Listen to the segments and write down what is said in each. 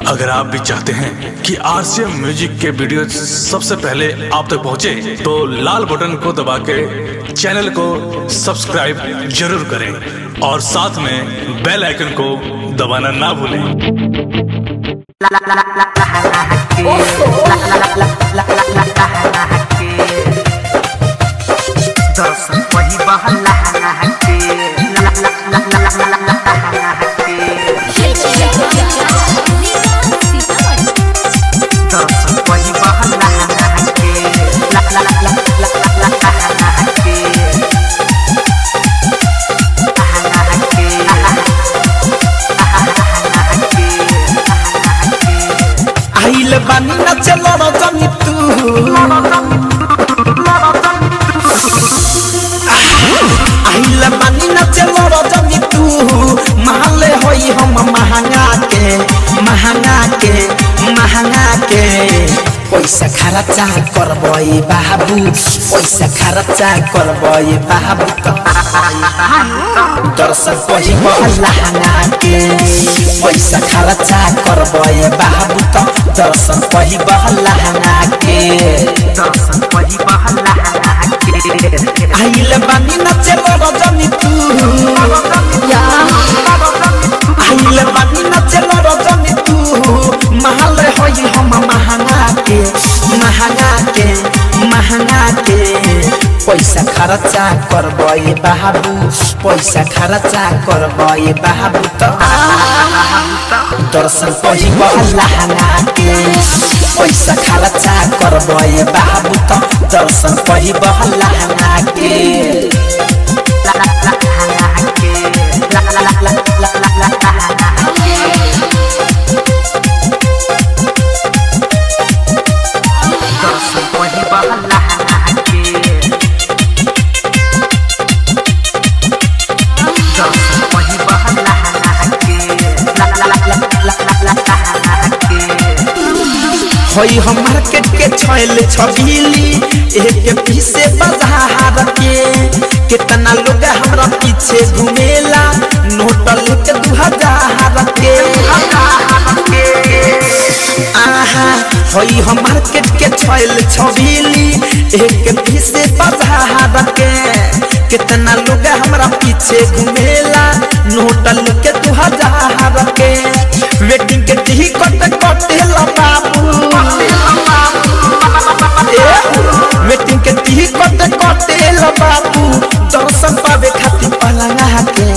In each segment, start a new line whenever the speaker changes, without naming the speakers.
अगर आप भी चाहते हैं कि आरसीएम म्यूजिक के वीडियो सबसे पहले आप तक पहुंचे, तो लाल बटन को दबा के चैनल को सब्सक्राइब जरूर करें और साथ में बेल आइकन को दबाना ना भूलें।
आइल बानी न चलो रजनी तू आइल बानी न चलो रजनी तू महले होई हम महंगा के पैसा खर्चा करबई बाबू पैसा खर्चा करबई बाबू दर्शन पही लहंगा के पैसा खर्चा करबई बाबू दर्शन पही लहंगा के आइल बानी न चलो रजनी तू आइल बानी न चलो रजनी तू महल होई हम महंगा के पैसा खर्चा करबई बाबू पैसा खर्चा करबई बाबू दर्शन पही लहंगा के पैसा खर्चा करबई बाबू दर्शन पही लहंगा के होई हम मार्केट के छैल छबीली एक पीसे बाजार के कितना लोग हमरा पीछे घूमेला नोट लेके 2000 के आहा होई हम मार्केट के छैल छबीली एक पीसे बाजार के कितना लोग हमरा पीछे घूमेला नोट लेके 2000 के वेटिंग के टिकट कटेला बाबू वेटिंग के टिकट कटेला बाबू दर्शन पावे खातिर पलंगा के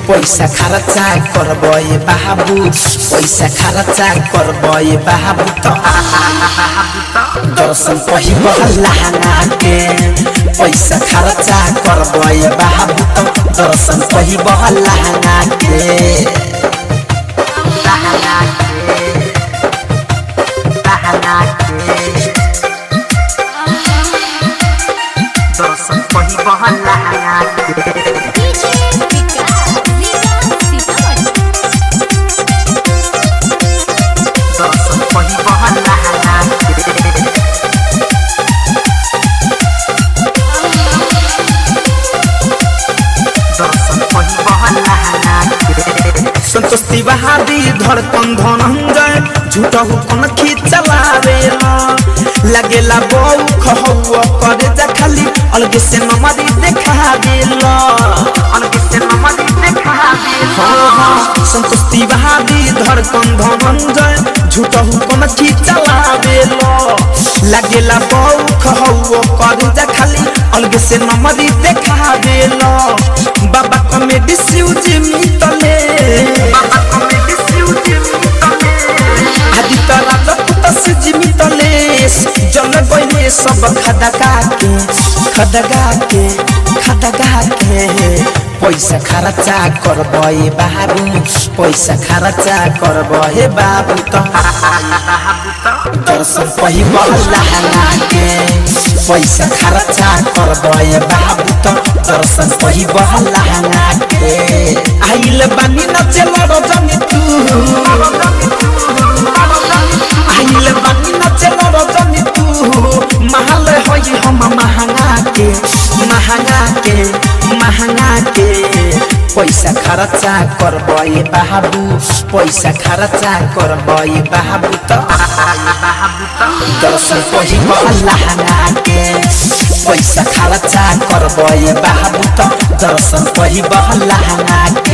पैसा खर्चा करबई बाबू पैसा खर्चा करबई बाबू दर्शन पही लहंगा के पैसा खर्चा करबई बाबू दर्शन पही लहंगा के दर्शन पही लहंगा के संतोष तिवारी धड़कन धनंजय झूठा हुकन खिचलावे लगेला बहु खहुआ करे जा खाली अलग से नमरी देखा देला अलग से नमरी देखा देला हां संतोष तिवारी धड़कन धनंजय झूठा हुकन खिचलावे लगेला बहु खहुआ करे जा खाली अलग से नमरी देखा देला बाबा कॉमेडी सिउजी मितले आदि तरा लपुत से जिमितले जल गइले सब खदगा के पैसा खर्चा करबई बाबू पैसा खर्चा करबई बाबू दर्शन पही लहंगा के पैसा खर्चा करबई बाबू दर्शन पही लहंगा के आइल बानी न चलो रजनी तू आइल बानी न चलो रजनी तू महल होई हम महंगा के पैसा खर्चा करबे बाबू पैसा खर्चा करबे बाबू तो दर्शन पहिब लहंगा के पैसा खर्चा करबे बाबू तो दर्शन पहिब लहंगा के